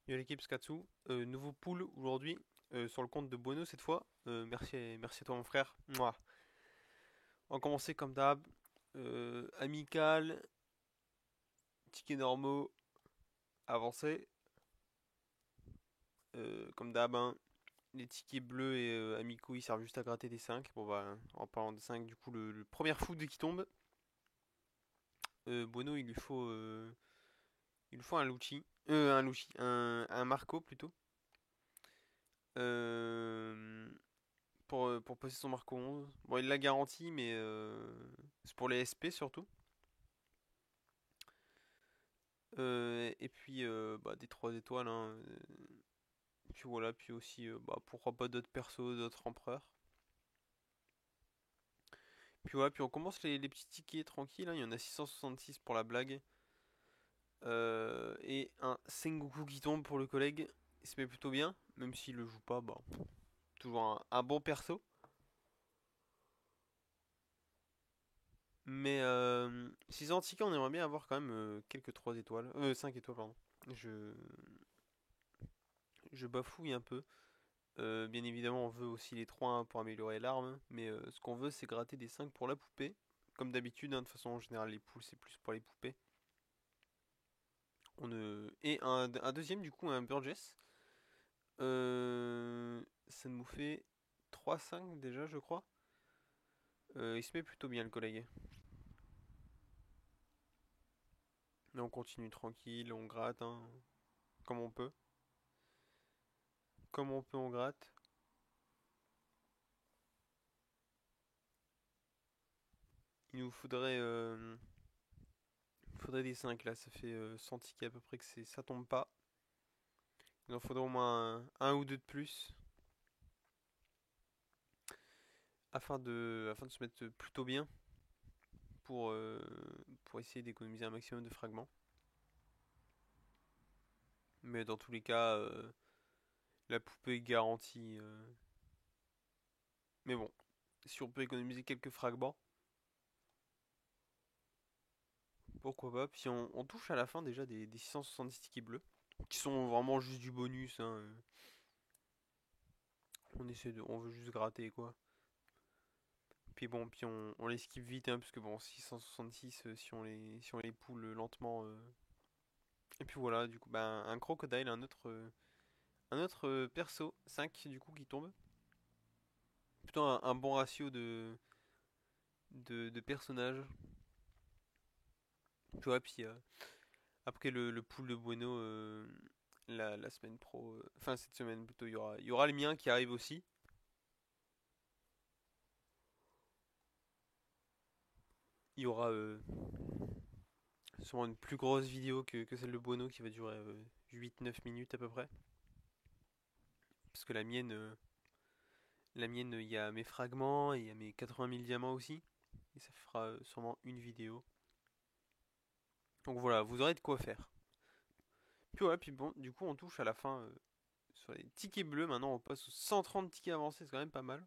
Yo l'équipe Skatsu, nouveau pool aujourd'hui sur le compte de Bueno cette fois. Merci à toi mon frère. Mouah. On va commencer comme d'hab. Amical, tickets normaux, avancés. Comme d'hab, hein. Les tickets bleus et amicaux ils servent juste à gratter des 5. Bon bah en parlant de 5 du coup le premier foot qui tombe. Bueno il lui faut un Lucci. Un Lucci, un Marco plutôt. Euh, pour passer son Marco 11. Bon, il l'a garanti, mais c'est pour les SP surtout. Et puis, bah, des 3 étoiles, hein. Puis voilà, puis aussi, bah, pourquoi pas d'autres persos, d'autres empereurs. Puis voilà, puis on commence les petits tickets tranquilles, hein. Il y en a 666 pour la blague. Et un Sengoku qui tombe pour le collègue. Il se met plutôt bien, même s'il le joue pas, bah, toujours un bon perso. Mais 6 tickets, on aimerait bien avoir quand même quelques 3 étoiles. 5 étoiles, pardon. Je, je bafouille un peu. Bien évidemment, on veut aussi les 3 pour améliorer l'arme, mais ce qu'on veut, c'est gratter des 5 pour la poupée. Comme d'habitude, hein, de toute façon, en général, les poules, c'est plus pour les poupées. Et un deuxième, du coup, un Burgess. Ça nous fait 3-5 déjà, je crois. Il se met plutôt bien, le collègue. Mais on continue tranquille, on gratte, hein, comme on peut. Comme on peut, on gratte. Il nous faudrait des 5 là, ça fait 100 tickets à peu près que ça tombe pas. Il en faudrait au moins un ou deux de plus afin de se mettre plutôt bien pour, euh, pour essayer d'économiser un maximum de fragments. Mais dans tous les cas, la poupée est garantie. Mais bon, si on peut économiser quelques fragments, pourquoi pas. Puis on touche à la fin déjà des 670 tickets bleus, qui sont vraiment juste du bonus, hein. On veut juste gratter quoi. Puis bon, puis on les skip vite, hein, parce que bon, 666, si on les poule lentement. Et puis voilà, du coup, bah, un crocodile, un autre perso, 5 du coup qui tombe. Plutôt un bon ratio de personnages. Tu vois, puis après le pool de Bueno, la semaine pro, enfin cette semaine plutôt, il y aura les miens qui arrivent aussi. Il y aura sûrement une plus grosse vidéo que celle de Bueno qui va durer 8-9 minutes à peu près. Parce que la mienne, il y a mes fragments et il y a mes 80 000 diamants aussi. Et ça fera sûrement une vidéo. Donc voilà, vous aurez de quoi faire. Puis voilà, puis bon, du coup on touche à la fin sur les tickets bleus. Maintenant on passe aux 130 tickets avancés, c'est quand même pas mal.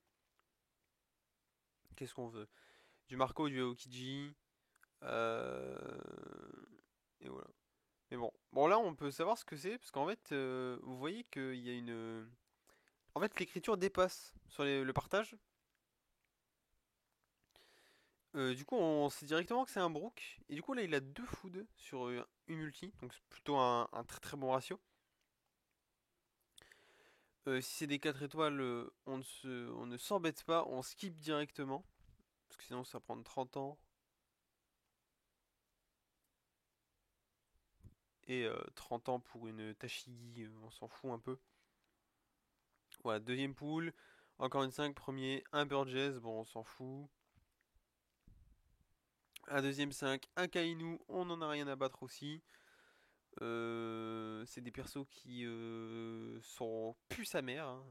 Qu'est-ce qu'on veut? Du Marco, du Aokiji. Euh... Et voilà. Mais bon. Bon là on peut savoir ce que c'est, parce qu'en fait, vous voyez qu'il y a une... En fait l'écriture dépasse sur le partage. Du coup on sait directement que c'est un Brook. Et du coup là il a deux food sur une ulti. Donc c'est plutôt un très très bon ratio. Si c'est des 4 étoiles, on ne s'embête pas, on skip directement. Parce que sinon ça va prendre 30 ans. Et 30 ans pour une Tashigi, on s'en fout un peu. Voilà, deuxième pool. Encore une 5, premier, un Burgess, bon on s'en fout. Un deuxième 5, un Kainu, on en a rien à battre aussi. C'est des persos qui sont plus sa mère, hein.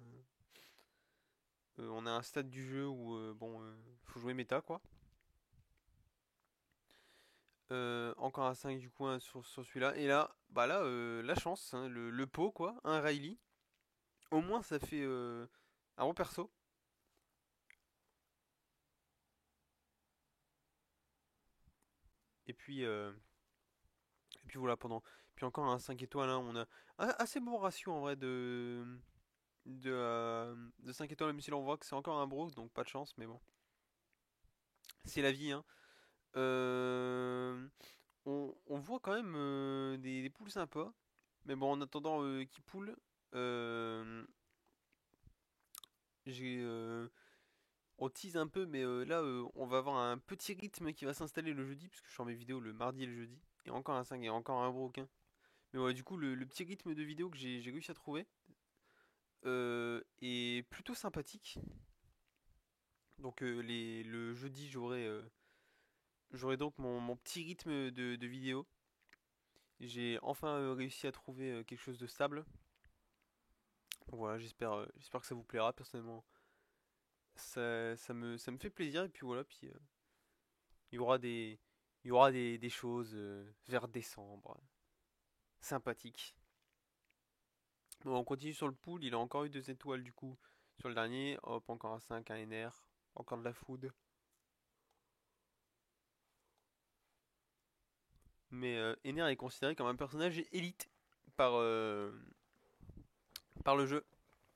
On a un stade du jeu où bon, faut jouer méta quoi. Encore un 5 du coup hein, sur celui-là. Et là, bah là, la chance, hein, le pot quoi, un Riley. Au moins ça fait un bon perso. Et puis voilà pendant. Puis encore un 5 étoiles, hein, on a un assez bon ratio en vrai de 5 étoiles, même si l'on voit que c'est encore un broke, donc pas de chance, mais bon. C'est la vie, hein. Euh, on voit quand même des poules sympas. Mais bon, en attendant qu'ils poulent, euh, j'ai, on tease un peu, mais là, on va avoir un petit rythme qui va s'installer le jeudi, puisque je sors mes vidéos le mardi et le jeudi. Et encore un 5 et encore un broke, hein. Mais ouais, du coup, le petit rythme de vidéo que j'ai réussi à trouver est plutôt sympathique. Donc le jeudi, j'aurai donc mon petit rythme de vidéo. J'ai enfin réussi à trouver quelque chose de stable. Donc voilà, j'espère que ça vous plaira. Personnellement, ça me fait plaisir. Et puis voilà, puis il y aura des choses vers décembre. Sympathiques. Bon, on continue sur le pool. Il a encore eu 2 étoiles du coup sur le dernier. Hop, encore un 5, un NR. Encore de la food. Mais Ener est considéré comme un personnage élite par, euh, par le jeu.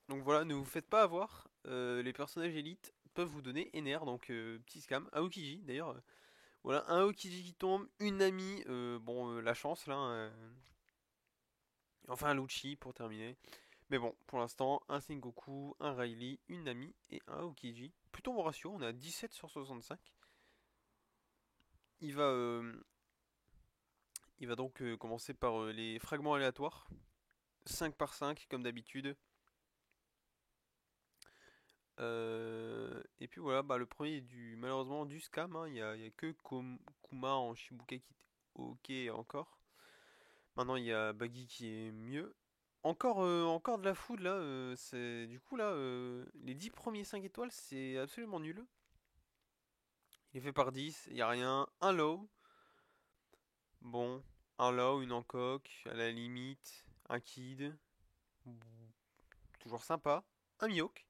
Donc voilà, ne vous faites pas avoir. Les personnages élites peuvent vous donner Ener, donc petit scam. Aokiji d'ailleurs. Voilà, un Aokiji qui tombe, une amie, bon, la chance là. Enfin un Lucci pour terminer. Mais bon, pour l'instant, un Sengoku, un Riley, une amie et un Aokiji. Plutôt bon ratio, on a 17 sur 65. Il va, euh, il va donc commencer par les fragments aléatoires. 5 par 5 comme d'habitude. Et puis voilà, bah, le premier est malheureusement du scam, hein. Il y a que Kuma en Shibuya qui était ok encore. Maintenant il y a Baggy qui est mieux. Encore de la food là, du coup là, les 10 premiers 5 étoiles c'est absolument nul. Il est fait par 10, il y a rien. Un low, bon, un low, une encoque, à la limite, un kid, toujours sympa, un mioc.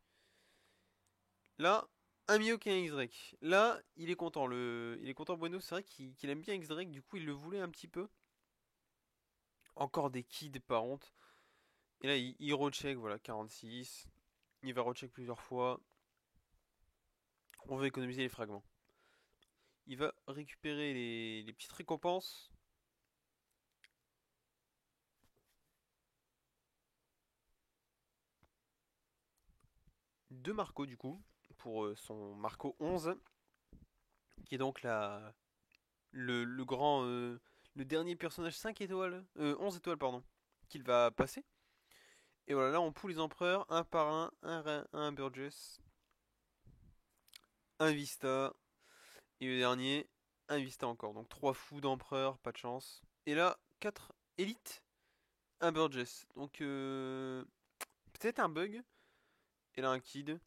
Là, un Miyok et un X-Drake. Là, il est content. Il est content Bueno, c'est vrai qu'il aime bien X-Drake, du coup il le voulait un petit peu. Encore des kids par honte. Et là, il recheck, voilà, 46. Il va recheck plusieurs fois. On veut économiser les fragments. Il va récupérer les petites récompenses. De Marco, du coup, pour son Marco 11, qui est donc le grand, le dernier personnage 5 étoiles, 11 étoiles, pardon, qu'il va passer. Et voilà, là on pousse les empereurs un par un Burgess, un Vista, et le dernier, un Vista encore. Donc 3 fous d'empereurs, pas de chance. Et là, 4 élites, un Burgess. Donc peut-être un bug. Et là un Kid.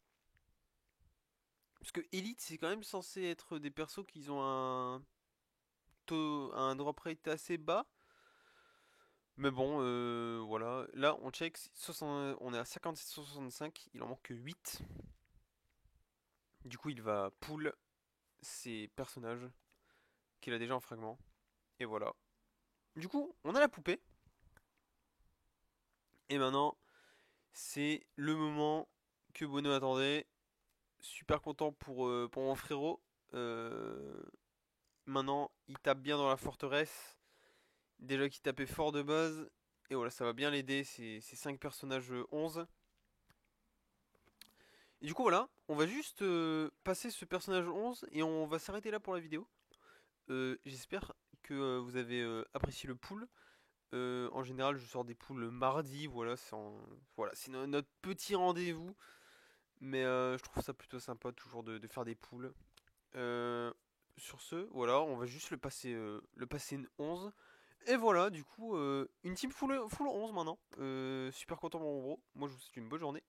Parce que élite c'est quand même censé être des persos qui ont un drop rate assez bas. Mais bon, voilà. Là, on check, on est à 57-65, il en manque que 8. Du coup, il va pull ses personnages qu'il a déjà en fragment. Et voilà. Du coup, on a la poupée. Et maintenant, c'est le moment que Bono attendait. Super content pour mon frérot. Euh, Maintenant, il tape bien dans la forteresse. Déjà qu'il tapait fort de base. Et voilà, ça va bien l'aider, ces 5 personnages 11. Et du coup, voilà, on va juste passer ce personnage 11 et on va s'arrêter là pour la vidéo. J'espère que vous avez apprécié le pool. En général, je sors des poules le mardi, voilà, c'est notre petit rendez-vous. Mais je trouve ça plutôt sympa toujours de faire des poules. Euh, sur ce, voilà, on va juste le passer une 11. Et voilà, du coup, une team full 11 maintenant. Super content mon gros. Moi, je vous souhaite une bonne journée.